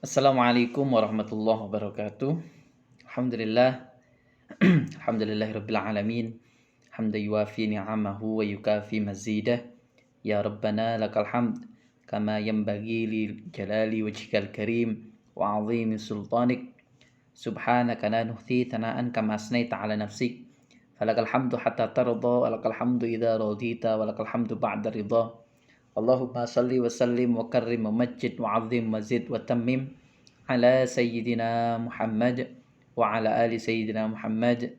Assalamualaikum warahmatullahi wabarakatuh. Alhamdulillah, alhamdulillahirabbil alamin. Hamdan yuwafi ni'amahu wa yukafi mazidah. Ya Rabbana lakal hamd kama yanbaghi li jalali wajhikal karim wa 'azimi sultanik. Subhanaka la nuhsi thana'an kama asnaita 'ala nafsik. Falakal hamdu hatta tarda wa lakal hamdu idza radita wa lakal hamdu ba'da ridha. Allahumma salli wa sallim wa karrim wa majjid wa 'azzim wa zid wa tammim ala sayyidina Muhammad wa ala ali sayyidina Muhammad.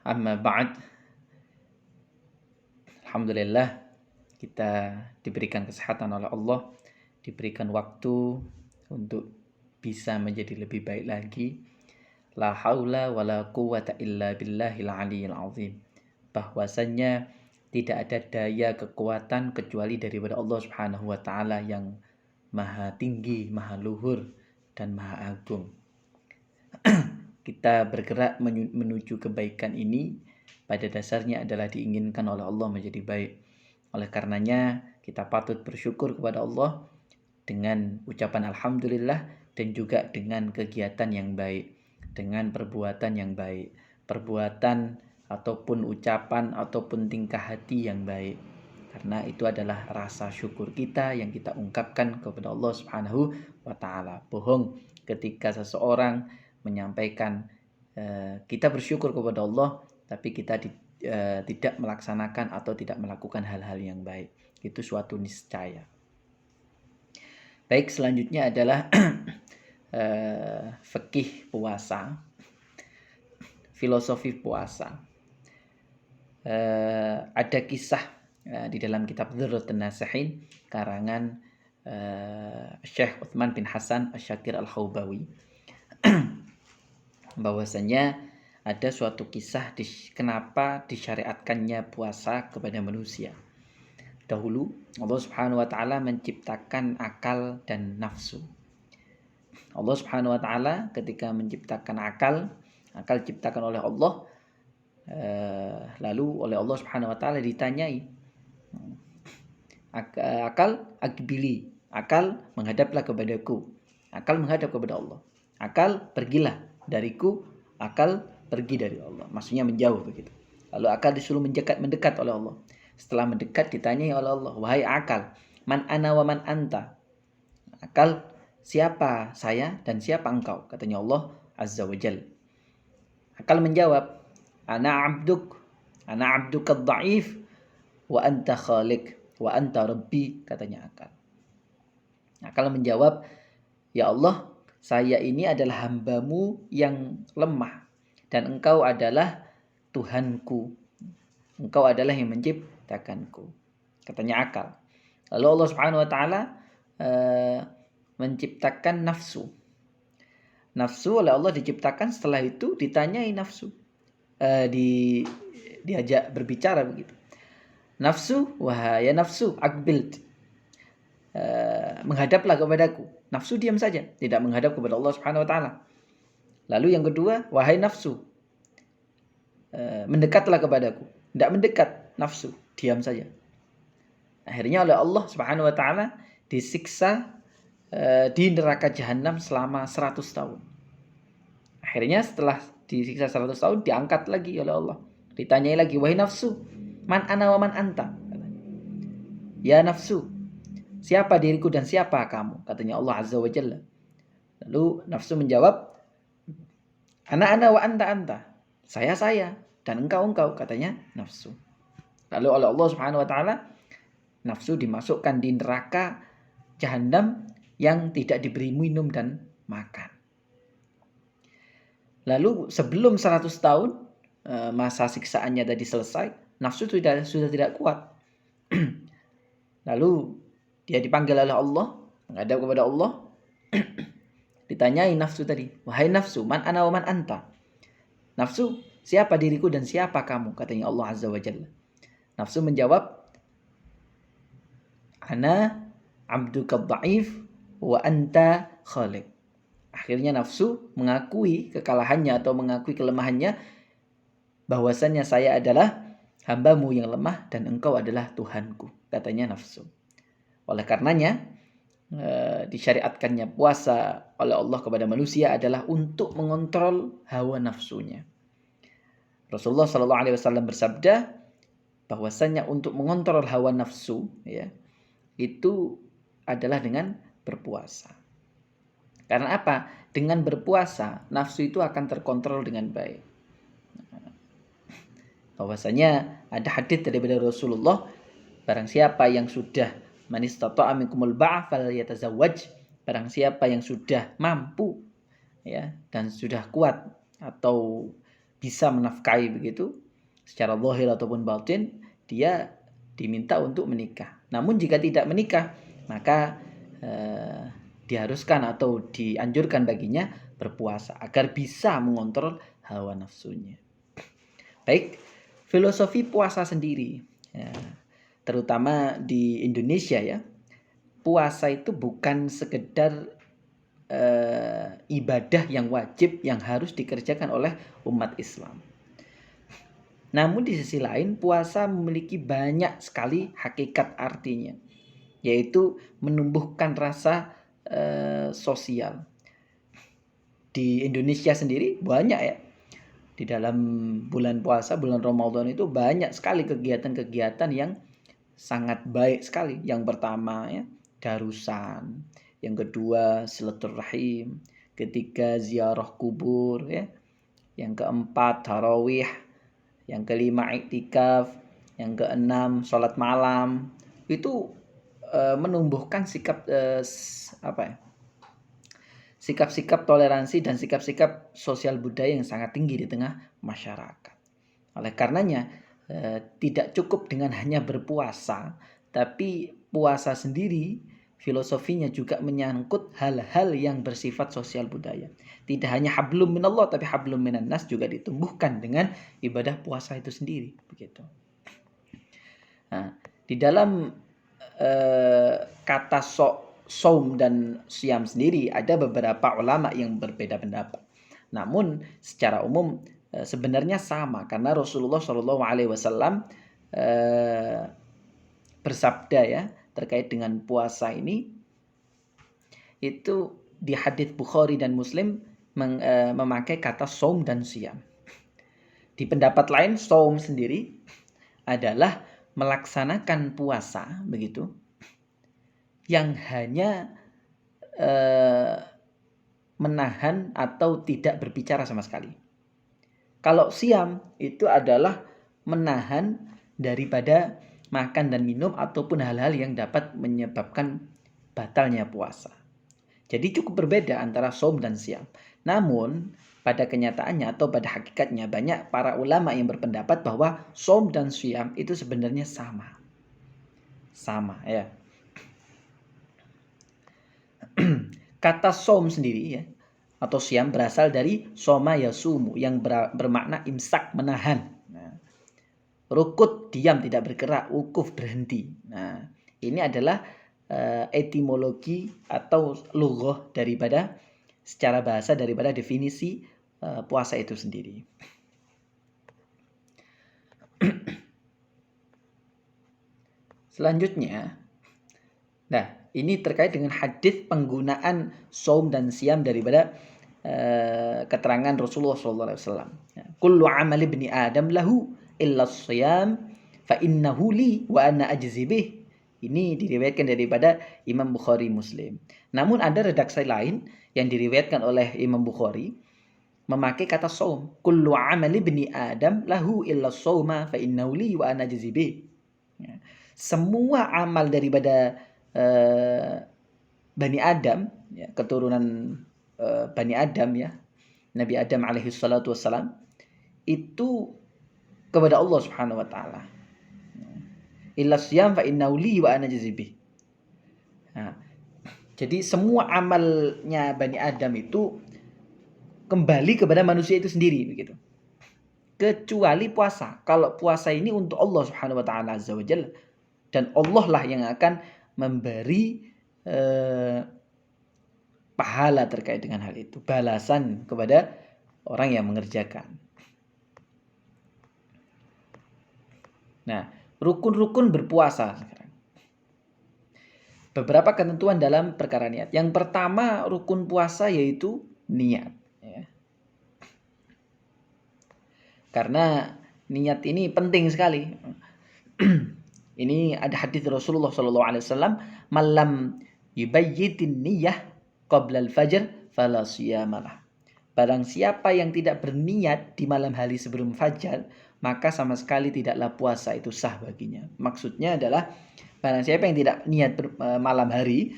Amma ba'd. Alhamdulillah kita diberikan kesehatan oleh Allah, diberikan waktu untuk bisa menjadi lebih baik lagi. La haula wala quwwata illa billahil aliyyil azim. Bahwasanya tidak ada daya kekuatan kecuali daripada Allah Subhanahu wa taala yang maha tinggi, maha luhur dan maha agung. Kita bergerak menuju kebaikan ini pada dasarnya adalah diinginkan oleh Allah menjadi baik. Oleh karenanya kita patut bersyukur kepada Allah dengan ucapan alhamdulillah dan juga dengan kegiatan yang baik, dengan perbuatan yang baik, perbuatan ataupun ucapan ataupun tingkah hati yang baik. Karena itu adalah rasa syukur kita yang kita ungkapkan kepada Allah Subhanahu wa taala. Bohong ketika seseorang menyampaikan kita bersyukur kepada Allah tapi kita tidak melaksanakan atau tidak melakukan hal-hal yang baik. Itu suatu niscaya. Baik, selanjutnya adalah fikih puasa, filosofi puasa. Ada kisah di dalam kitab Dzurratun Nasihin karangan Syekh Utsman bin Hasan Asy-Syakir Al-Khaubawi bahwasanya ada suatu kisah kenapa disyariatkannya puasa kepada manusia. Dahulu Allah Subhanahu wa taala menciptakan akal dan nafsu. Allah Subhanahu wa taala ketika menciptakan akal diciptakan oleh Allah, lalu oleh Allah Subhanahu wa taala ditanyai, akal akbili, akal menghadaplah kepadaku, akal menghadap kepada Allah, akal pergilah dariku, akal pergi dari Allah, maksudnya menjauh begitu. Lalu akal disuruh mendekat oleh Allah. Setelah mendekat ditanyai oleh Allah, wahai akal, man ana wa man anta, akal siapa saya dan siapa engkau, katanya Allah Azza wa Jalla. Akal menjawab, ana abduka dhaif wa anta khaliq wa anta rabbi, katanya akal. Akal menjawab, ya Allah, saya ini adalah hambamu yang lemah dan engkau adalah Tuhanku. Engkau adalah yang menciptakanku, katanya akal. Lalu Allah Subhanahu wa taala menciptakan nafsu. Nafsu oleh Allah diciptakan, setelah itu ditanyai nafsu. Diajak berbicara begitu. Nafsu, wahai nafsu, akbil, menghadaplah kepadaku. Nafsu diam saja, tidak menghadap kepada Allah Subhanahu wa taala. Lalu yang kedua, wahai nafsu, mendekatlah kepadaku. Tidak mendekat, nafsu diam saja. Akhirnya oleh Allah Subhanahu wa taala disiksa di neraka jahanam selama 100 tahun. Akhirnya setelah disiksa 100 tahun diangkat lagi oleh Allah. Ditanyai lagi, wahai nafsu, man ana wa man anta? Ya nafsu, siapa diriku dan siapa kamu? Katanya Allah Azza wa Jalla. Lalu nafsu menjawab, ana wa anta. Saya dan engkau, katanya nafsu. Lalu oleh Allah Subhanahu wa taala nafsu dimasukkan di neraka jahanam yang tidak diberi minum dan makan. Lalu sebelum 100 tahun masa siksaannya tadi selesai, nafsu sudah tidak kuat. Lalu dia dipanggil oleh Allah, menghadap kepada Allah. Ditanyai nafsu tadi, wahai nafsu, man ana wa man anta? Nafsu, siapa diriku dan siapa kamu? Katanya Allah Azza wa Jalla. Nafsu menjawab, ana abduka dhaif wa anta khaliq. Akhirnya nafsu mengakui kekalahannya atau mengakui kelemahannya, bahwasannya saya adalah hambamu yang lemah dan engkau adalah Tuhanku, katanya nafsu. Oleh karenanya disyariatkannya puasa oleh Allah kepada manusia adalah untuk mengontrol hawa nafsunya. Rasulullah Shallallahu Alaihi Wasallam bersabda bahwasanya untuk mengontrol hawa nafsu, ya, itu adalah dengan berpuasa. Karena apa? Dengan berpuasa, nafsu itu akan terkontrol dengan baik. Bahwasanya ada hadis daripada Rasulullah, barang siapa yang sudah man istata'a minkumul ba'a falyatazawwaj, barang siapa yang sudah mampu, ya, dan sudah kuat atau bisa menafkahi begitu secara zahir ataupun batin, dia diminta untuk menikah. Namun jika tidak menikah, maka diharuskan atau dianjurkan baginya berpuasa agar bisa mengontrol hawa nafsunya. Baik, filosofi puasa sendiri, ya, terutama di Indonesia, ya, puasa itu bukan sekedar ibadah yang wajib yang harus dikerjakan oleh umat Islam. Namun di sisi lain, puasa memiliki banyak sekali hakikat artinya, yaitu menumbuhkan rasa sosial. Di Indonesia sendiri banyak, ya, di dalam bulan puasa, bulan Ramadan itu banyak sekali kegiatan-kegiatan yang sangat baik sekali. Yang pertama, ya, darusan. Yang kedua, silaturahim. Ketiga, ziarah kubur, ya. Yang keempat, tarawih. Yang kelima, iktikaf. Yang keenam, sholat malam. Itu menumbuhkan sikap sikap-sikap toleransi dan sikap-sikap sosial budaya yang sangat tinggi di tengah masyarakat. Oleh karenanya tidak cukup dengan hanya berpuasa, tapi puasa sendiri filosofinya juga menyangkut hal-hal yang bersifat sosial budaya. Tidak hanya hablum minallah, tapi hablum minan nas juga ditumbuhkan dengan ibadah puasa itu sendiri, begitu. Nah, di dalam kata saum dan siam sendiri ada beberapa ulama yang berbeda pendapat. Namun secara umum sebenarnya sama, karena Rasulullah Shallallahu Alaihi Wasallam bersabda, ya, terkait dengan puasa ini, itu di hadits Bukhari dan Muslim memakai kata saum dan siam. Di pendapat lain, saum sendiri adalah melaksanakan puasa, begitu, yang hanya menahan atau tidak berbicara sama sekali. Kalau siam itu adalah menahan daripada makan dan minum ataupun hal-hal yang dapat menyebabkan batalnya puasa. Jadi cukup berbeda antara saum dan siam. Namun pada kenyataannya atau pada hakikatnya banyak para ulama yang berpendapat bahwa saum dan siam itu sebenarnya sama. Sama, ya. Kata saum sendiri, ya, atau siam berasal dari soma yasumu yang bermakna imsak, menahan. Nah, rukut diam tidak bergerak, wukuf berhenti. Nah, ini adalah etimologi atau lughah daripada secara bahasa daripada definisi puasa itu sendiri. Selanjutnya, nah, ini terkait dengan hadis penggunaan saum dan siam daripada keterangan Rasulullah SAW. Kullu amal ibni Adam lahu illa siyam fa innahu li wa ana ajzi bih. Ini diriwayatkan daripada Imam Bukhari Muslim. Namun ada redaksi lain yang diriwayatkan oleh Imam Bukhari memakai kata saum. Kullu amal ibni Adam lahu illa sauma fa innahu li wa ana ajzi bih. Semua amal daripada Bani Adam, ya, keturunan Bani Adam, ya, Nabi Adam alaihi salatu wassalam, itu kepada Allah Subhanahu wa taala. Illa siyam fa innahu li wa ana jazibih. Nah, jadi semua amalnya Bani Adam itu kembali kepada manusia itu sendiri, begitu. Kecuali puasa. Kalau puasa ini untuk Allah Subhanahu wa taala azza wa jalla, dan Allah lah yang akan memberi pahala terkait dengan hal itu, balasan kepada orang yang mengerjakan. Nah, rukun-rukun berpuasa sekarang. beberapa ketentuan dalam perkara niat. Yang pertama rukun puasa yaitu niat. Ya. Karena niat ini penting sekali. Ini ada hadis Rasulullah SAW, malam yubayyitin niyah qabla al-fajr fala siyamalah. Barang siapa yang tidak berniat di malam hari sebelum fajar, maka sama sekali tidaklah puasa itu sah baginya. Maksudnya adalah barang siapa yang tidak niat malam hari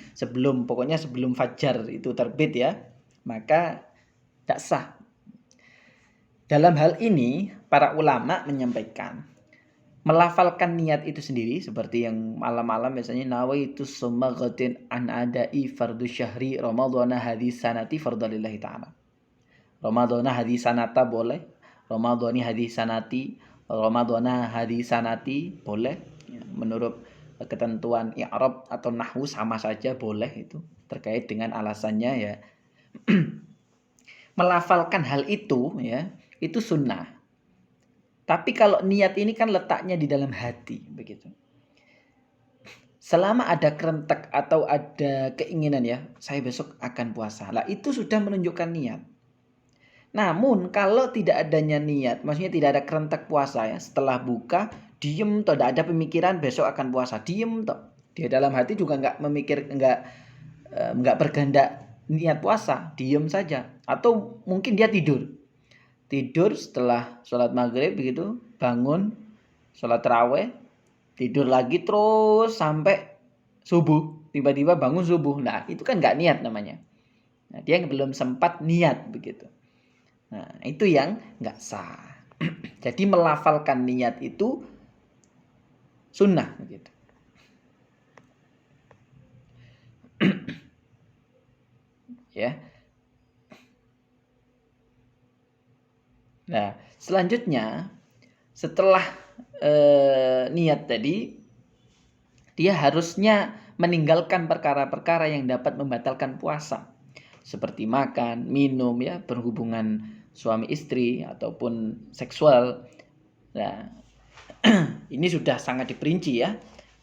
pokoknya sebelum fajar itu terbit ya, maka tidak sah. Dalam hal ini para ulama menyampaikan melafalkan niat itu sendiri seperti yang malam-malam biasanya nawaitu summa ghadin an adai fardu syahri ramadhana hadis sanati fardalillahi ta'ala. Ramadhana hadis sanata boleh, Ramadhani hadis sanati, Ramadhana hadis sanati boleh. Menurut ketentuan i'rab atau nahwu sama saja boleh itu terkait dengan alasannya ya. Melafalkan hal itu ya, itu sunnah. Tapi kalau niat ini kan letaknya di dalam hati, begitu. Selama ada kerentek atau ada keinginan ya, saya besok akan puasa. Lah itu sudah menunjukkan niat. Namun kalau tidak adanya niat, maksudnya tidak ada kerentek puasa ya, setelah buka diem toh, tidak ada pemikiran besok akan puasa, diem toh. Di dalam hati juga nggak berkehendak niat puasa, diem saja. Atau mungkin dia tidur setelah sholat maghrib begitu, bangun sholat tarawih, tidur lagi terus sampai subuh, tiba-tiba bangun subuh. Nah itu kan nggak niat namanya. Nah, dia belum sempat niat begitu. Nah itu yang nggak sah. Jadi melafalkan niat itu sunnah begitu. Ya. Nah, selanjutnya setelah niat tadi, dia harusnya meninggalkan perkara-perkara yang dapat membatalkan puasa, seperti makan, minum, ya, berhubungan suami istri ataupun seksual. Nah, ini sudah sangat diperinci ya.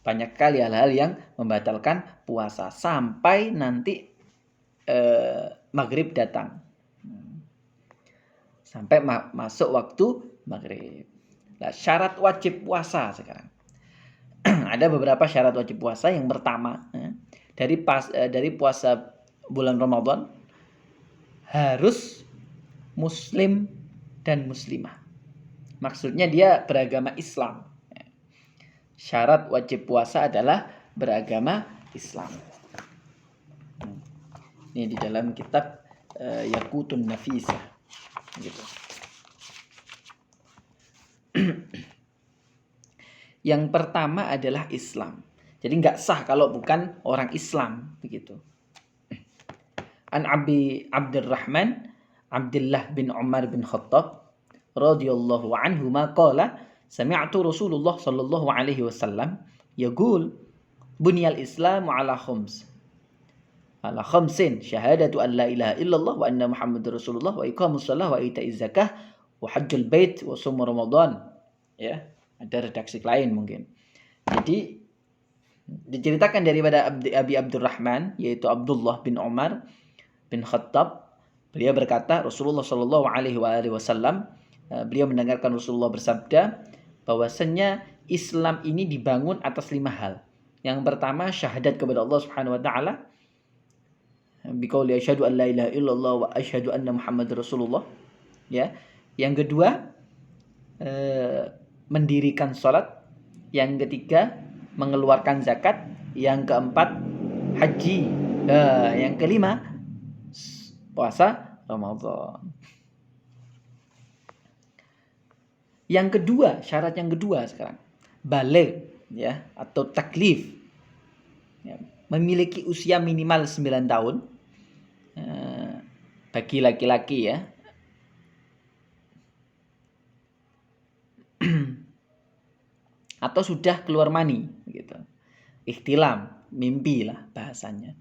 Banyak kali hal-hal yang membatalkan puasa sampai nanti maghrib datang. Sampai masuk waktu maghrib. Nah, syarat wajib puasa sekarang. Ada beberapa syarat wajib puasa. Yang pertama, dari puasa bulan Ramadan harus muslim dan muslimah. Maksudnya dia beragama Islam. Syarat wajib puasa adalah beragama Islam. Ini di dalam kitab Yaqutun Nafisah. Gitu. Yang pertama adalah Islam. Jadi nggak sah kalau bukan orang Islam begitu. An Abi Abdurrahman Abdullah bin Umar bin Khattab radhiyallahu anhu qala sami'tu Rasulullah sallallahu alaihi wasallam yaqul bunyal Islamu ala khamsin syahadatu an la ilaha illallah wa anna Muhammadar Rasulullah wa iqamus shalah wa ita'iz zakah wa hajjul bait wa shaum Ramadan. Ya, ada redaksi lain mungkin. Jadi diceritakan daripada Abi Abdurrahman yaitu Abdullah bin Umar bin Khattab, beliau berkata Rasulullah sallallahu alaihi wasallam, beliau mendengarkan Rasulullah bersabda bahwasanya Islam ini dibangun atas 5 hal. Yang pertama syahadat kepada Allah Subhanahu wa taala, biqauli asyhadu an la ilaha illallah wa asyhadu anna Muhammadar Rasulullah. Ya. Yang kedua mendirikan salat, yang ketiga mengeluarkan zakat, yang keempat haji, yang kelima puasa Ramadan. Yang kedua, syarat yang kedua sekarang baligh ya atau taklif. Ya, memiliki usia minimal 9 tahun bagi laki-laki ya. Atau sudah keluar mani gitu. Ihtilam, mimpi lah bahasanya.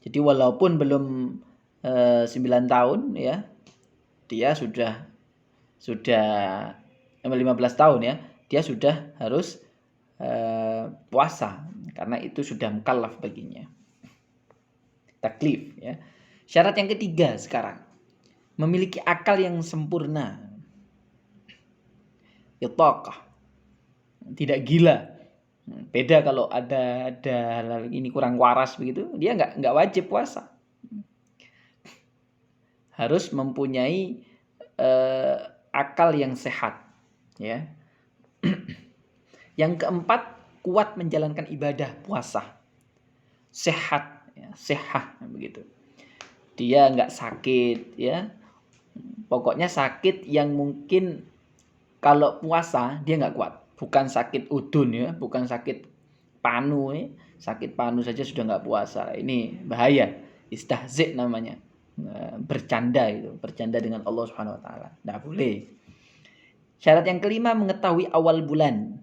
Jadi walaupun belum 9 tahun ya, dia sudah 15 tahun ya, dia sudah harus puasa karena itu sudah mukallaf baginya. taklif ya. Syarat yang ketiga sekarang, memiliki akal yang sempurna. Itaqah, tidak gila. Beda kalau ada hal ini kurang waras begitu, dia nggak wajib puasa. Harus mempunyai akal yang sehat ya. Yang keempat, kuat menjalankan ibadah puasa. Sehat ya, sehat begitu. Dia nggak sakit ya. Pokoknya sakit yang mungkin kalau puasa dia nggak kuat. Bukan sakit udun ya, bukan sakit panu ya. Sakit panu saja sudah nggak puasa. Ini bahaya. Istahzi namanya. Bercanda itu, bercanda dengan Allah Subhanahu wa taala. Nggak boleh. Syarat yang kelima, mengetahui awal bulan.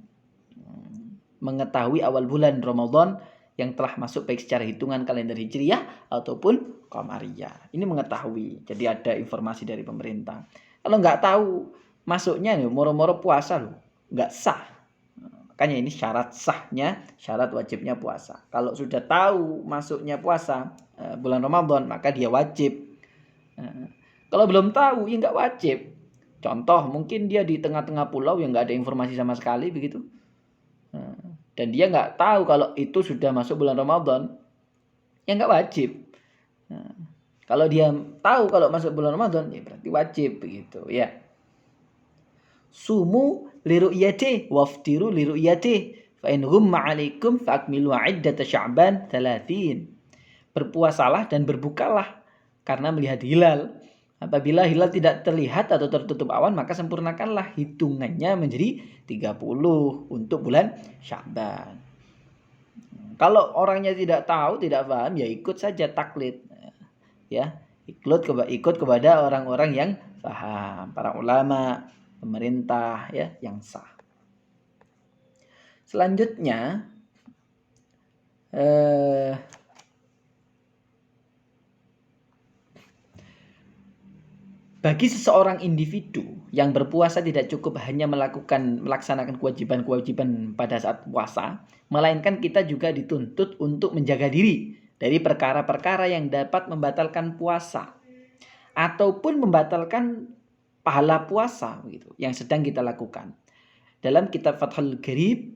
Mengetahui awal bulan Ramadan yang telah masuk baik secara hitungan kalender Hijriyah ataupun Qamariyah. Ini mengetahui. Jadi ada informasi dari pemerintah. Kalau nggak tahu, masuknya nih moro-moro puasa loh. Nggak sah. Makanya ini syarat sahnya, syarat wajibnya puasa. Kalau sudah tahu masuknya puasa bulan Ramadan, maka dia wajib. Kalau belum tahu, ya nggak wajib. Contoh, mungkin dia di tengah-tengah pulau yang nggak ada informasi sama sekali begitu. Dan dia nggak tahu kalau itu sudah masuk bulan Ramadan, ya nggak wajib. Kalau dia tahu kalau masuk bulan Ramadan, ya berarti wajib begitu ya. Sumu liru'yati waftiru liru'yati fa in ghumma 'alaikum fa akmilu 'iddata Sya'ban 30. Berpuasalah dan berbukalah karena melihat hilal. Apabila hilal tidak terlihat atau tertutup awan, maka sempurnakanlah hitungannya menjadi 30 untuk bulan Sya'ban. Kalau orangnya tidak tahu, tidak paham, ya ikut saja taklid. Ya, ikut kepada orang-orang yang paham, para ulama, pemerintah ya yang sah. Selanjutnya bagi seseorang individu yang berpuasa tidak cukup hanya melaksanakan kewajiban-kewajiban pada saat puasa, melainkan kita juga dituntut untuk menjaga diri dari perkara-perkara yang dapat membatalkan puasa ataupun membatalkan pahala puasa begitu yang sedang kita lakukan. Dalam kitab Fathul Gharib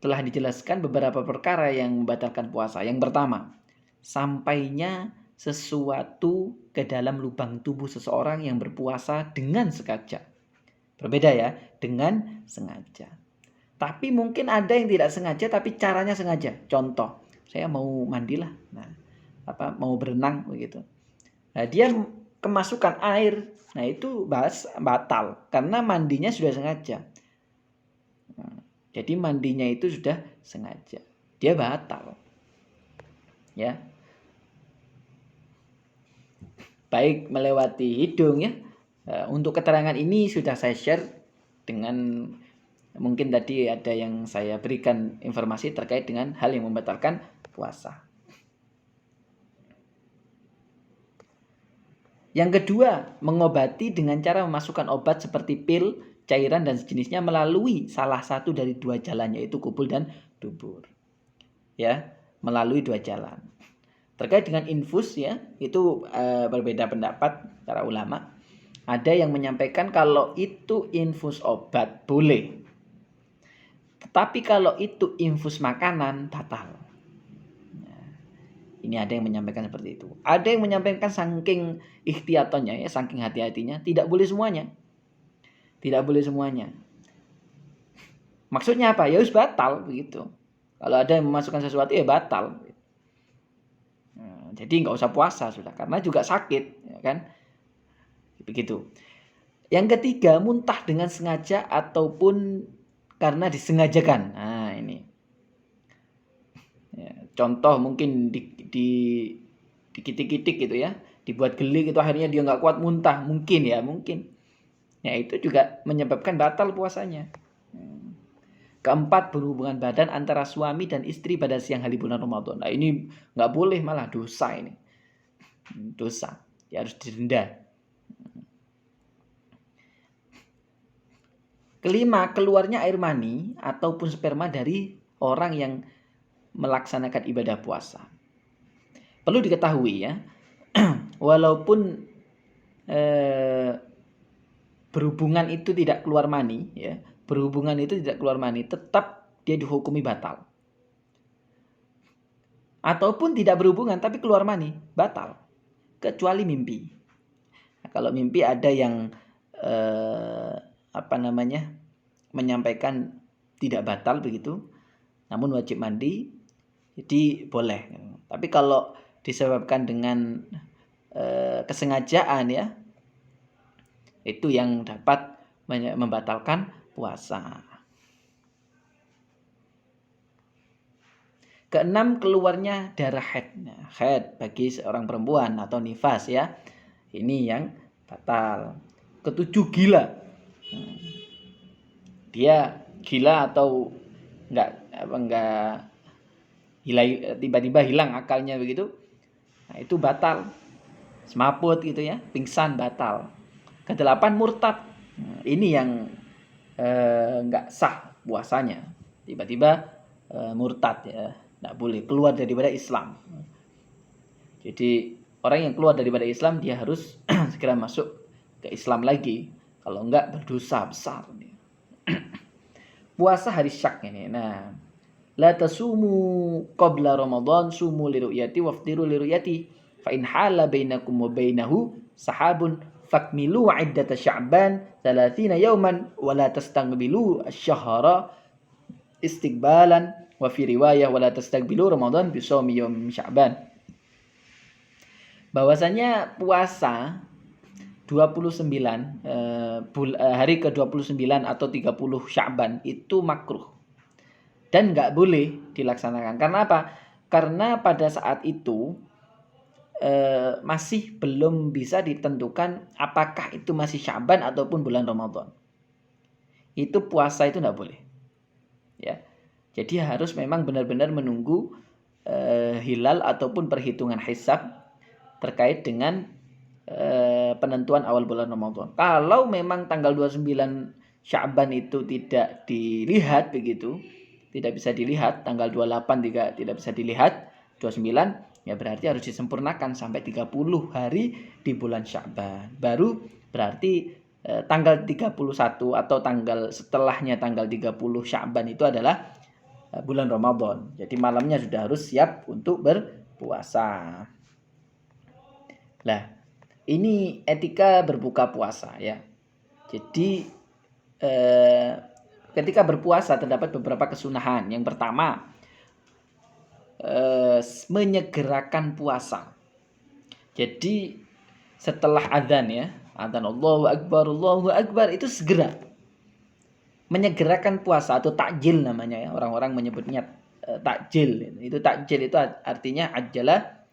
telah dijelaskan beberapa perkara yang membatalkan puasa. Yang pertama, sampainya sesuatu ke dalam lubang tubuh seseorang yang berpuasa dengan sengaja. Berbeda ya, dengan sengaja. Tapi mungkin ada yang tidak sengaja tapi caranya sengaja. Contoh, saya mau mandilah. Nah, mau berenang begitu. Nah, dia kemasukan air. Nah, itu batal karena mandinya sudah sengaja. Nah, jadi mandinya itu sudah sengaja. Dia batal. Ya. Baik melewati hidung ya. Untuk keterangan ini sudah saya share dengan mungkin tadi ada yang saya berikan informasi terkait dengan hal yang membatalkan puasa. Yang kedua, mengobati dengan cara memasukkan obat seperti pil, cairan dan sejenisnya melalui salah satu dari dua jalan, yaitu kubul dan dubur. Ya, melalui dua jalan. Terkait dengan infus ya, itu berbeda pendapat para ulama. Ada yang menyampaikan kalau itu infus obat boleh. Tetapi kalau itu infus makanan batal. Nah, ini ada yang menyampaikan seperti itu. Ada yang menyampaikan saking ikhtiatonnya ya, saking hati-hatinya, tidak boleh semuanya. Tidak boleh semuanya. Maksudnya apa? Ya harus batal begitu. Kalau ada yang memasukkan sesuatu ya batal. Jadi nggak usah puasa sudah, karena juga sakit, ya kan? Begitu. Yang ketiga, muntah dengan sengaja ataupun karena disengajakan. Nah ini. Ya, contoh mungkin dikitik-kitik gitu ya, dibuat geli gitu akhirnya dia nggak kuat muntah, mungkin ya mungkin. Ya itu juga menyebabkan batal puasanya. Keempat, berhubungan badan antara suami dan istri pada siang hari bulan Ramadan. Nah ini nggak boleh, malah dosa ini. Dosa. Ya harus didenda. Kelima, keluarnya air mani ataupun sperma dari orang yang melaksanakan ibadah puasa. Perlu diketahui ya, walaupun berhubungan itu tidak keluar mani ya, berhubungan itu tidak keluar mani, tetap dia dihukumi batal. Ataupun tidak berhubungan tapi keluar mani, batal. Kecuali mimpi. Nah, kalau mimpi ada yang menyampaikan tidak batal begitu, namun wajib mandi, jadi boleh. Tapi kalau disebabkan dengan kesengajaan ya, itu yang dapat membatalkan puasa. Keenam, keluarnya darah haid. Nah, haid bagi seorang perempuan atau nifas ya, ini yang batal. Ketujuh, gila. Dia gila atau enggak tiba-tiba hilang akalnya begitu, nah itu batal. Semaput gitu ya, pingsan, batal. Kedelapan, murtad. Nah, ini yang enggak sah puasanya. Tiba-tiba murtad ya, enggak boleh, keluar daripada Islam. Jadi orang yang keluar daripada Islam dia harus segera masuk ke Islam lagi. Kalau enggak berdosa besar. Puasa hari syak ini. Nah, la tasumu qabla Ramadan sumu liru'yati waftiru liru'yati fa in hala bainakum wa bainahu sahabun fakmilu iddata sya'ban 30 yawman wa la tastaqbilu asy-syahra istiqbalan wa fi riwayah wa la tastaqbilu Ramadan bi shaumi yaum Sya'ban. Bahwasanya puasa 29 hari ke-29 atau 30 Sya'ban itu makruh dan nggak boleh dilaksanakan. Karena apa? Karena pada saat itu masih belum bisa ditentukan apakah itu masih Sya'ban ataupun bulan Ramadan. Itu puasa itu nggak boleh. Ya. Jadi harus memang benar-benar menunggu hilal ataupun perhitungan hisab terkait dengan penentuan awal bulan Ramadan. Kalau memang tanggal 29 Sya'ban itu tidak dilihat begitu, tidak bisa dilihat, tanggal 28 tidak bisa dilihat, 29 ya berarti harus disempurnakan sampai 30 hari di bulan Sya'ban. Baru berarti tanggal 31 atau tanggal setelahnya tanggal 30 Sya'ban itu adalah bulan Ramadan. Jadi malamnya sudah harus siap untuk berpuasa. Nah, ini etika berbuka puasa ya. Jadi ketika berpuasa terdapat beberapa kesunahan. Yang pertama, menyegerakan puasa. Jadi setelah adzan ya, adzan Allahu Akbar itu segera menyegerakan puasa atau takjil namanya ya. Orang-orang menyebutnya takjil. Itu takjil itu artinya ajala,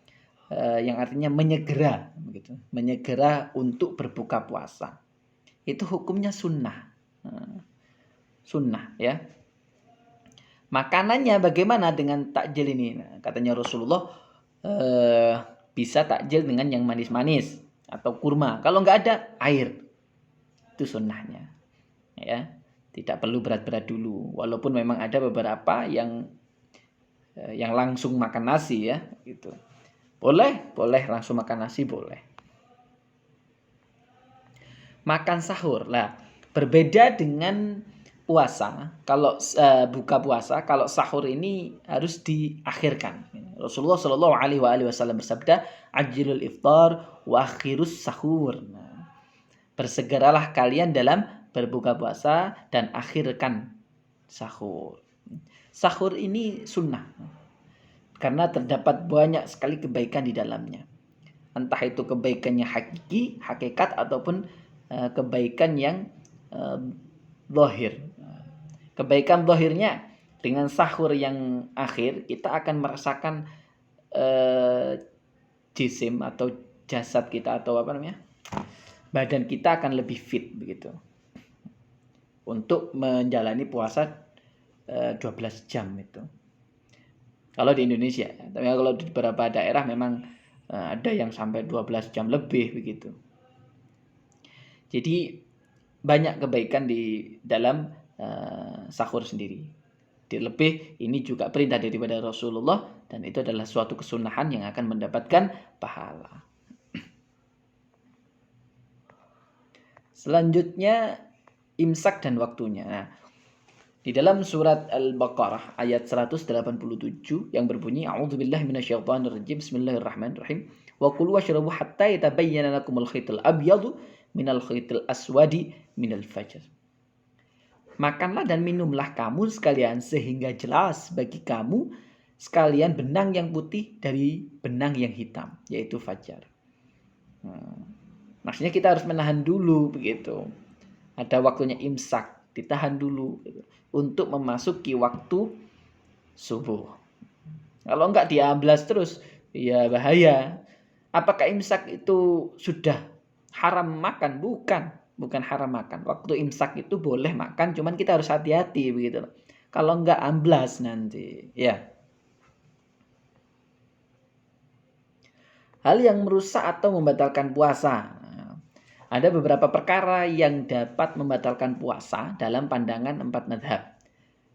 yang artinya menyegera begitu. Menyegera untuk berbuka puasa. Itu hukumnya sunnah. Sunnah ya. Makanannya bagaimana dengan takjil ini? Nah, katanya Rasulullah bisa takjil dengan yang manis-manis atau kurma. Kalau nggak ada, air. Itu sunnahnya. Ya. Tidak perlu berat-berat dulu. Walaupun memang ada beberapa yang langsung makan nasi ya, gitu. Boleh langsung makan nasi boleh. Makan sahur lah, berbeda dengan puasa. Kalau buka puasa, kalau sahur ini harus diakhirkan. Rasulullah Shallallahu Alaihi Wasallam bersabda, "Ajilul iftar wa akhirus sahur." Nah, bersegeralah kalian dalam berbuka puasa dan akhirkan sahur. Sahur ini sunnah. Karena terdapat banyak sekali kebaikan di dalamnya. Entah itu kebaikannya hakiki, hakikat, ataupun kebaikan yang zahir. Kebaikan zahirnya dengan sahur yang akhir, kita akan merasakan jisim atau jasad kita atau badan kita akan lebih fit begitu. Untuk menjalani puasa 12 jam itu. Kalau di Indonesia, tapi kalau di beberapa daerah memang ada yang sampai 12 jam lebih begitu. Jadi banyak kebaikan di dalam sahur sendiri. Terlebih ini juga perintah daripada Rasulullah dan itu adalah suatu kesunahan yang akan mendapatkan pahala. Selanjutnya imsak dan waktunya. Nah, di dalam surat Al-Baqarah ayat 187 yang berbunyi A'udzubillahi minasyaitonirrajim Bismillahirrahmanirrahim. Wa kulu washrabu hatta yatabayyana lakumul khaytul abyadu minal khaytil aswadi minal fajr. Makanlah dan minumlah kamu sekalian sehingga jelas bagi kamu sekalian benang yang putih dari benang yang hitam, yaitu fajar. Maksudnya kita harus menahan dulu begitu. Ada waktunya imsak, ditahan dulu gitu, untuk memasuki waktu subuh. Kalau enggak diamblas terus, ya bahaya. Apakah imsak itu sudah haram makan? Bukan haram makan. Waktu imsak itu boleh makan, cuman kita harus hati-hati begitu. Kalau enggak amblas nanti, ya. Hal yang merusak atau membatalkan puasa. Ada beberapa perkara yang dapat membatalkan puasa dalam pandangan 4 mazhab.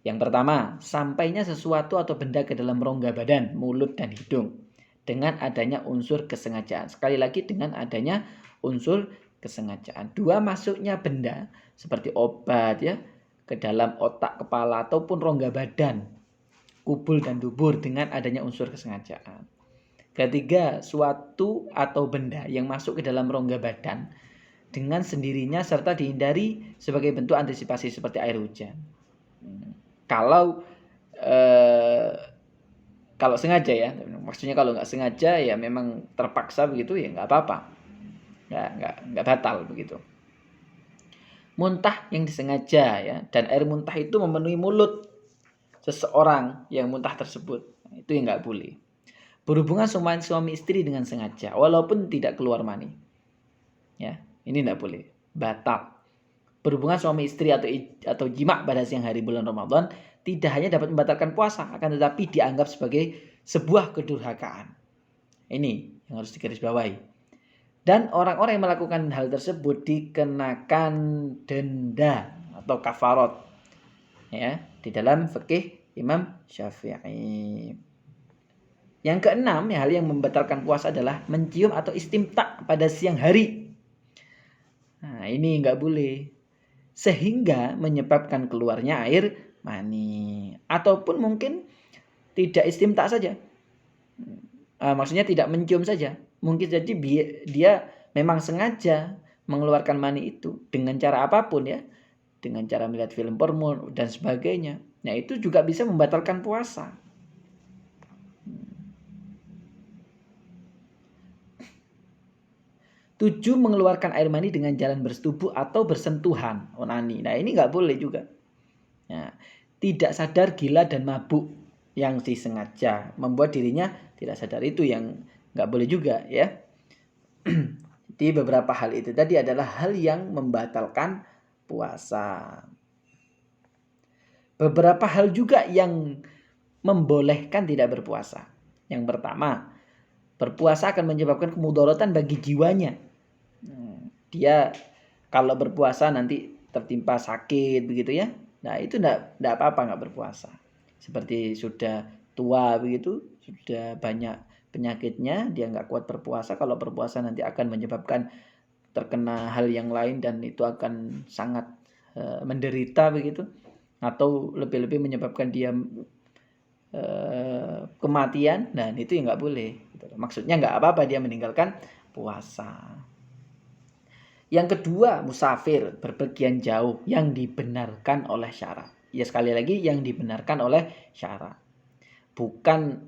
Yang pertama, sampainya sesuatu atau benda ke dalam rongga badan, mulut dan hidung dengan adanya unsur kesengajaan. Sekali lagi dengan adanya unsur kesengajaan. 2, masuknya benda seperti obat ya ke dalam otak, kepala ataupun rongga badan, kubul dan dubur dengan adanya unsur kesengajaan. Ketiga, suatu atau benda yang masuk ke dalam rongga badan dengan sendirinya serta dihindari sebagai bentuk antisipasi seperti air hujan. Kalau sengaja ya, maksudnya kalau nggak sengaja ya memang terpaksa begitu ya nggak apa-apa, nggak batal begitu. Muntah yang disengaja ya, dan air muntah itu memenuhi mulut seseorang yang muntah tersebut, itu yang nggak boleh. Berhubungan suami istri dengan sengaja walaupun tidak keluar mani, ya. Ini tidak boleh, batal. Berhubungan suami istri atau jima pada siang hari bulan Ramadan tidak hanya dapat membatalkan puasa, akan tetapi dianggap sebagai sebuah kedurhakaan. Ini yang harus digarisbawahi. Dan orang-orang yang melakukan hal tersebut dikenakan denda atau kafarat, ya, di dalam fikih Imam Syafi'i. Yang keenam, hal yang membatalkan puasa adalah mencium atau istimta pada siang hari. Nah, ini nggak boleh. Sehingga menyebabkan keluarnya air mani. Ataupun mungkin tidak istimta saja. Maksudnya tidak mencium saja. Mungkin jadi dia memang sengaja mengeluarkan mani itu. Dengan cara apapun ya. Dengan cara melihat film porno dan sebagainya. Nah, itu juga bisa membatalkan puasa. 7, mengeluarkan air mani dengan jalan bersetubuh atau bersentuhan, onani. Nah, ini nggak boleh juga. Nah, tidak sadar, gila dan mabuk yang disengaja membuat dirinya tidak sadar, itu yang nggak boleh juga ya. Jadi beberapa hal itu tadi adalah hal yang membatalkan puasa. Beberapa hal juga yang membolehkan tidak berpuasa. Yang pertama, berpuasa akan menyebabkan kemudaratan bagi jiwanya. Dia kalau berpuasa nanti tertimpa sakit begitu ya. Nah, itu enggak apa-apa enggak berpuasa. Seperti sudah tua begitu, sudah banyak penyakitnya, dia enggak kuat berpuasa. Kalau berpuasa nanti akan menyebabkan terkena hal yang lain dan itu akan sangat menderita begitu. Atau lebih-lebih menyebabkan dia kematian. Nah, itu yang enggak boleh. Maksudnya enggak apa-apa dia meninggalkan puasa. Yang kedua, musafir, berpergian jauh yang dibenarkan oleh syara. Ya, sekali lagi yang dibenarkan oleh syara. Bukan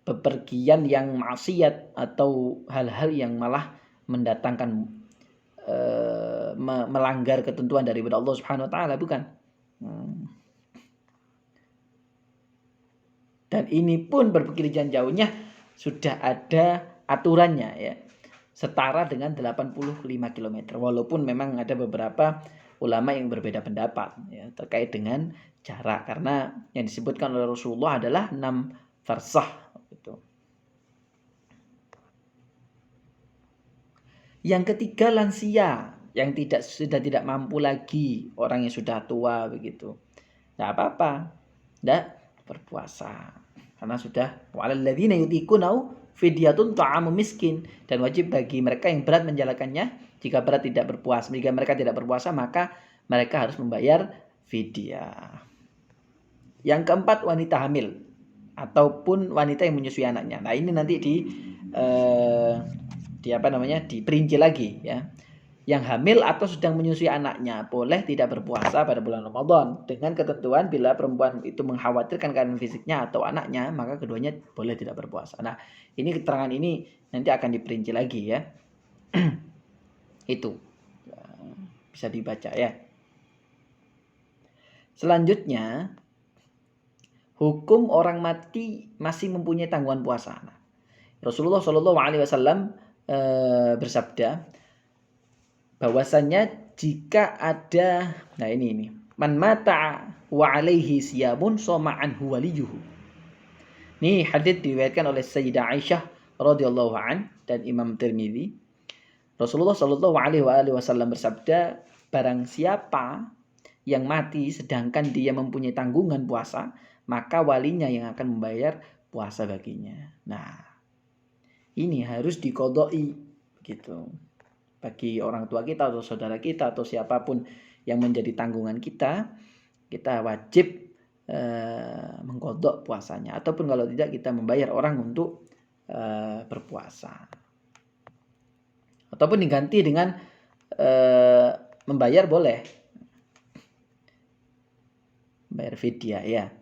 bepergian yang maksiat atau hal-hal yang malah mendatangkan melanggar ketentuan daripada Allah Subhanahu wa taala, bukan. Dan ini pun berpergian jauhnya sudah ada aturannya ya. Setara dengan 85 km. Walaupun memang ada beberapa ulama yang berbeda pendapat ya, terkait dengan jarak. Karena yang disebutkan oleh Rasulullah adalah 6 farsah. Gitu. Yang ketiga, lansia yang sudah tidak mampu lagi, orang yang sudah tua begitu. Tidak apa-apa. berpuasa. Karena sudah walal ladzina yutiqunau fidyatun ta'amu miskin, dan wajib bagi mereka yang berat menjalankannya. Jika mereka tidak berpuasa, maka mereka harus membayar fidyah. Yang keempat, wanita hamil ataupun wanita yang menyusui anaknya. Nah, ini nanti diperinci lagi ya. Yang hamil atau sedang menyusui anaknya boleh tidak berpuasa pada bulan Ramadan, dengan ketentuan bila perempuan itu mengkhawatirkan keadaan fisiknya atau anaknya, maka keduanya boleh tidak berpuasa. Nah, ini keterangan ini nanti akan diperinci lagi ya. Itu bisa dibaca ya. Selanjutnya, hukum orang mati masih mempunyai tanggungan puasa. Nah, Rasulullah Shallallahu Alaihi Wasallam bersabda bahwasanya jika ada, nah ini man mata wa alaihi siyamun soma anhu waliyuhu. Ini hadits diriwayatkan oleh Sayyidah Aisyah radhiyallahu an dan Imam Tirmidzi. Rasulullah Shallallahu Alaihi Wasallam bersabda, barang siapa yang mati sedangkan dia mempunyai tanggungan puasa, maka walinya yang akan membayar puasa baginya. Nah, ini harus diqodoi gitu. Bagi orang tua kita atau saudara kita atau siapapun yang menjadi tanggungan kita wajib mengqodok puasanya. Ataupun kalau tidak, kita membayar orang untuk berpuasa. Ataupun diganti dengan membayar boleh. Bayar fidyah ya.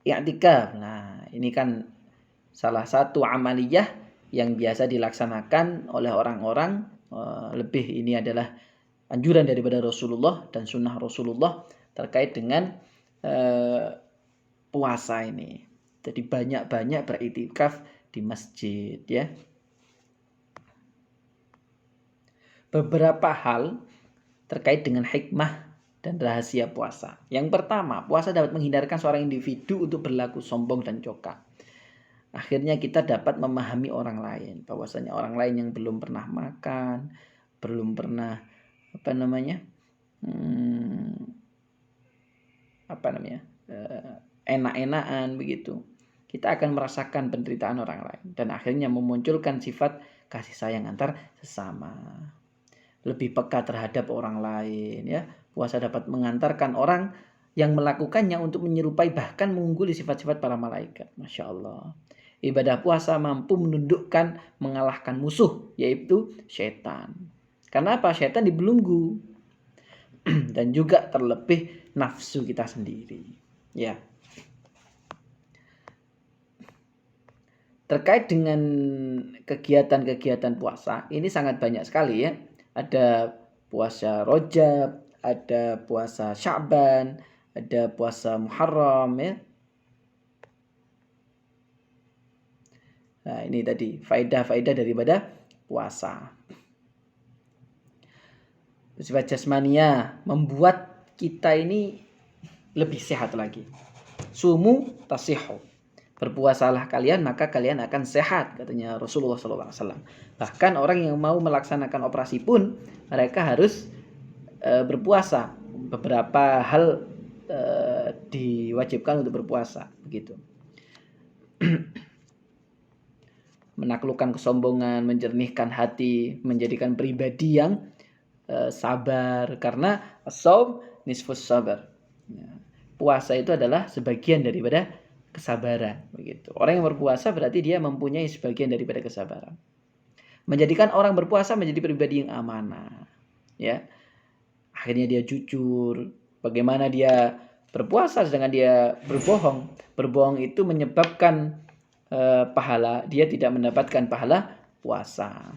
I'tikaf. Nah, ini kan salah satu amaliyah yang biasa dilaksanakan oleh orang-orang. Lebih ini adalah anjuran daripada Rasulullah dan sunnah Rasulullah terkait dengan puasa ini. Jadi banyak-banyak beriktikaf di masjid ya. Beberapa hal terkait dengan hikmah dan rahasia puasa. Yang pertama, puasa dapat menghindarkan seorang individu untuk berlaku sombong dan congkak. Akhirnya kita dapat memahami orang lain, bahwasanya orang lain yang belum pernah makan, belum pernah enak-enakan begitu. Kita akan merasakan penderitaan orang lain dan akhirnya memunculkan sifat kasih sayang antar sesama. Lebih peka terhadap orang lain ya. Puasa dapat mengantarkan orang yang melakukannya untuk menyerupai bahkan mengungguli sifat-sifat para malaikat. Masya Allah. Ibadah puasa mampu menundukkan, mengalahkan musuh, yaitu setan. Karena apa? Setan dibelenggu. Dan juga terlebih nafsu kita sendiri. Ya. Terkait dengan kegiatan-kegiatan puasa, ini sangat banyak sekali ya. Ada puasa Rajab, ada puasa Sya'ban, ada puasa Muharram ya. Nah, ini tadi faedah-faedah daripada puasa. Sifat jasmania membuat kita ini lebih sehat lagi. Sumu tasihu. Berpuasalah kalian maka kalian akan sehat, katanya Rasulullah SAW. Bahkan orang yang mau melaksanakan operasi pun mereka harus berpuasa. Beberapa hal diwajibkan untuk berpuasa, begitu. Menaklukkan kesombongan, menjernihkan hati, menjadikan pribadi yang sabar, karena as-shaum nisfus sabar. Puasa itu adalah sebagian daripada kesabaran, begitu. Orang yang berpuasa berarti dia mempunyai sebagian daripada kesabaran. Menjadikan orang berpuasa menjadi pribadi yang amanah, ya. Akhirnya dia jujur. Bagaimana dia berpuasa sedangkan dia berbohong? Berbohong itu menyebabkan pahala, dia tidak mendapatkan pahala puasa.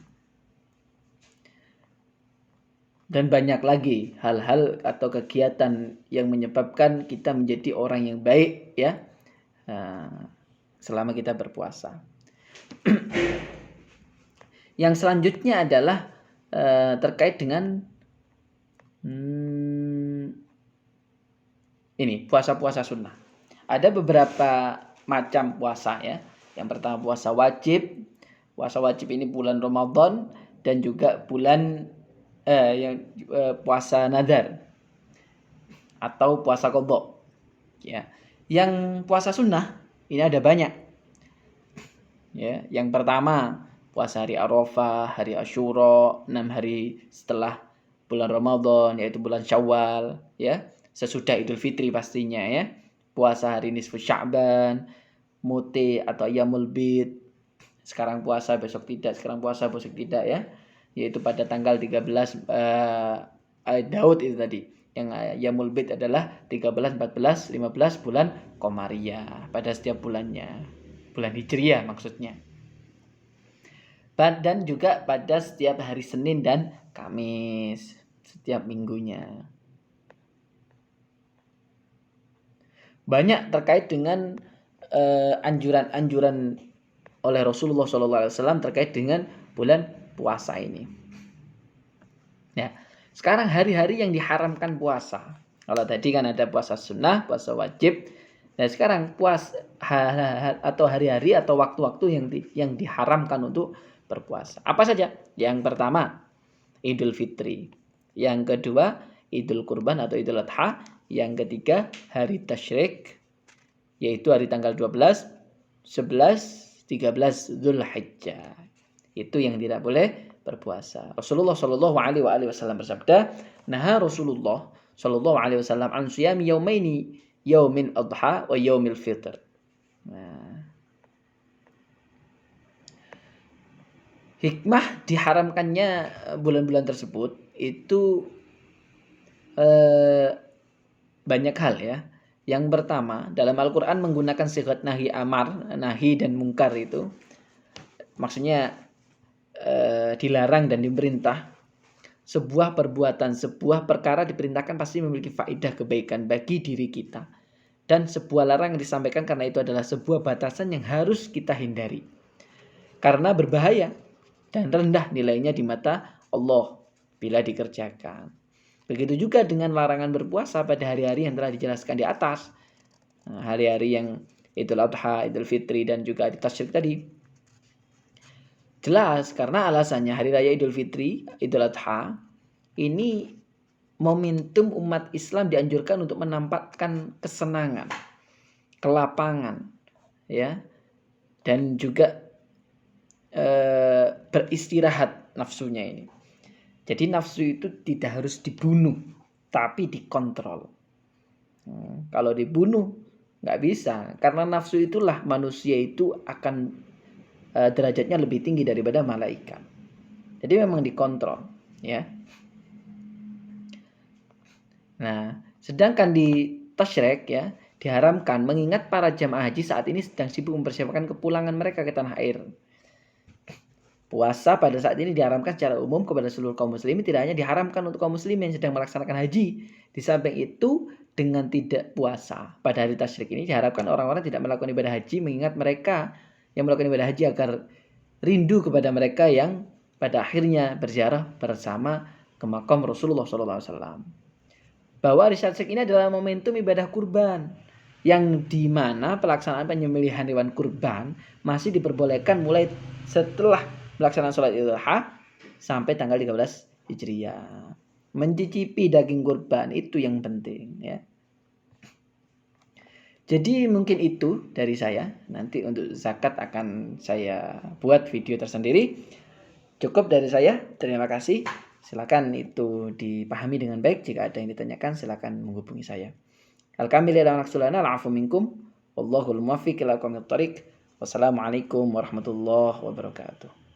Dan banyak lagi hal-hal atau kegiatan yang menyebabkan kita menjadi orang yang baik ya, selama kita berpuasa. Yang selanjutnya adalah terkait dengan ini puasa-puasa sunnah. Ada beberapa macam puasa ya. Yang pertama puasa wajib. Puasa wajib ini bulan Ramadan dan juga bulan puasa nadar atau puasa qadha. Ya. Yang puasa sunnah ini ada banyak. Ya, yang pertama puasa hari Arafah, hari Asyura, 6 hari setelah bulan Ramadan yaitu bulan Syawal, ya. Sesudah Idul Fitri pastinya ya. Puasa hari nisfu Sya'ban, Mute atau Ayyamul Bid. Sekarang puasa besok tidak, sekarang puasa besok tidak ya. Yaitu pada tanggal 13 Daud itu tadi. Yang Ayyamul Bid adalah 13, 14, 15 bulan Qamariyah pada setiap bulannya. Bulan Hijriah maksudnya. Dan juga pada setiap hari Senin dan Kamis setiap minggunya. Banyak terkait dengan anjuran-anjuran oleh Rasulullah SAW terkait dengan bulan puasa ini. Ya, sekarang hari-hari yang diharamkan puasa. Kalau tadi kan ada puasa sunnah, puasa wajib. Nah sekarang atau hari-hari atau waktu-waktu yang diharamkan untuk berpuasa. Apa saja? Yang pertama, Idul Fitri. Yang kedua, Idul Kurban atau Idul Adha. Yang ketiga, hari Tasyrik, yaitu hari tanggal 12, 11, 13 Zulhijjah. Itu yang tidak boleh berpuasa. Rasulullah Shallallahu Alaihi Wasallam bersabda, "Naha Rasulullah Shallallahu Alaihi Wasallam an siyami yaumaini, yaumin adha wa yaumil fitr." Nah, hikmah diharamkannya bulan-bulan tersebut itu banyak hal ya. Yang pertama, dalam Al-Quran menggunakan sigat nahi amar, nahi dan mungkar itu. Maksudnya dilarang dan diperintah. Sebuah perbuatan, sebuah perkara diperintahkan pasti memiliki faedah kebaikan bagi diri kita. Dan sebuah larangan disampaikan karena itu adalah sebuah batasan yang harus kita hindari. Karena berbahaya dan rendah nilainya di mata Allah bila dikerjakan. Begitu juga dengan larangan berpuasa pada hari-hari yang telah dijelaskan di atas. Hari-hari yang Idul Adha, Idul Fitri dan juga Idul Tasyrik tadi. Jelas karena alasannya hari raya Idul Fitri, Idul Adha ini momentum umat Islam dianjurkan untuk menampakkan kesenangan, kelapangan, ya, dan juga beristirahat nafsunya ini. Jadi nafsu itu tidak harus dibunuh, tapi dikontrol. Kalau dibunuh nggak bisa, karena nafsu itulah manusia itu akan derajatnya lebih tinggi daripada malaikat. Jadi memang dikontrol, ya. Nah, sedangkan di Tasyrik ya diharamkan mengingat para jamaah haji saat ini sedang sibuk mempersiapkan kepulangan mereka ke tanah air. Puasa pada saat ini diharamkan secara umum kepada seluruh kaum muslimin, tidak hanya diharamkan untuk kaum muslimin yang sedang melaksanakan haji. Di samping itu, dengan tidak puasa pada hari Tasyrik ini diharapkan orang-orang tidak melakukan ibadah haji mengingat mereka yang melakukan ibadah haji agar rindu kepada mereka yang pada akhirnya berziarah bersama ke makam Rasulullah SAW. Bahwa hari Tasyrik ini adalah momentum ibadah kurban yang dimana pelaksanaan penyembelihan hewan kurban masih diperbolehkan mulai setelah pelaksanaan sholat Idul Adha sampai tanggal 13 Hijriah. Mencicipi daging kurban itu yang penting ya. Jadi mungkin itu dari saya. Nanti untuk zakat akan saya buat video tersendiri. Cukup dari saya. Terima kasih. Silakan itu dipahami dengan baik. Jika ada yang ditanyakan silakan menghubungi saya. Wassalamualaikum warahmatullahi wabarakatuh.